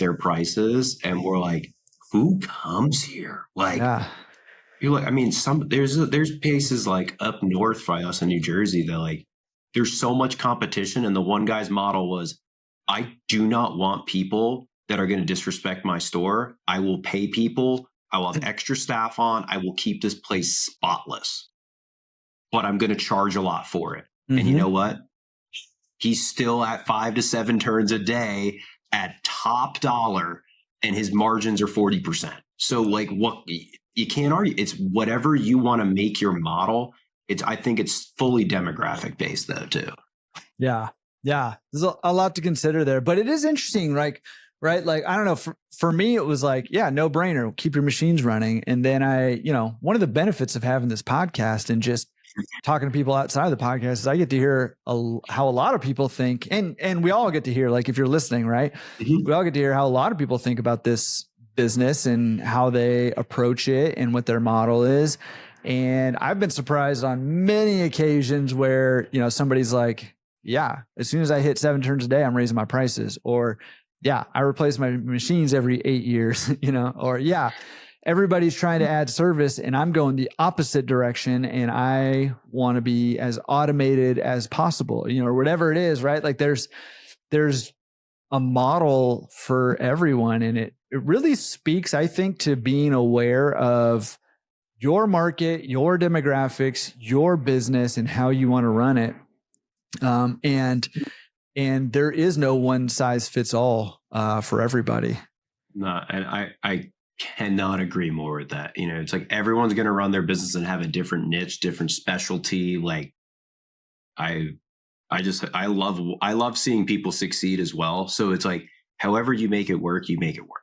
their prices, and we're like, who comes here? Like, you're like, I mean, there's places like up north by us in New Jersey that like there's so much competition, and the one guy's model was, I do not want people that are going to disrespect my store. I will pay people. I will have extra staff on. I will keep this place spotless, but I'm going to charge a lot for it. Mm-hmm. And you know what? He's still at 5 to 7 turns a day at top dollar, and his margins are 40%. So like, what you can't argue. It's whatever you want to make your model. I think it's fully demographic based though too. Yeah. Yeah. There's a lot to consider there, but it is interesting. Like, right. Like, I don't know, for me, it was like, yeah, no brainer. Keep your machines running. And then one of the benefits of having this podcast and just talking to people outside of the podcast is I get to hear how a lot of people think, and we all get to hear, like, if you're listening, right, mm-hmm. we all get to hear how a lot of people think about this business and how they approach it and what their model is. And I've been surprised on many occasions where, somebody's like, yeah, as soon as I hit 7 turns a day, I'm raising my prices. Or yeah, I replace my machines every 8 years, or yeah, everybody's trying to add service and I'm going the opposite direction and I want to be as automated as possible, or whatever it is, right? Like there's a model for everyone. And it really speaks, I think, to being aware of your market, your demographics, your business, and how you want to run it. And there is no one size fits all for everybody. No, and I cannot agree more with that. It's like everyone's going to run their business and have a different niche, different specialty. Like I love seeing people succeed as well. So it's like, however you make it work, you make it work.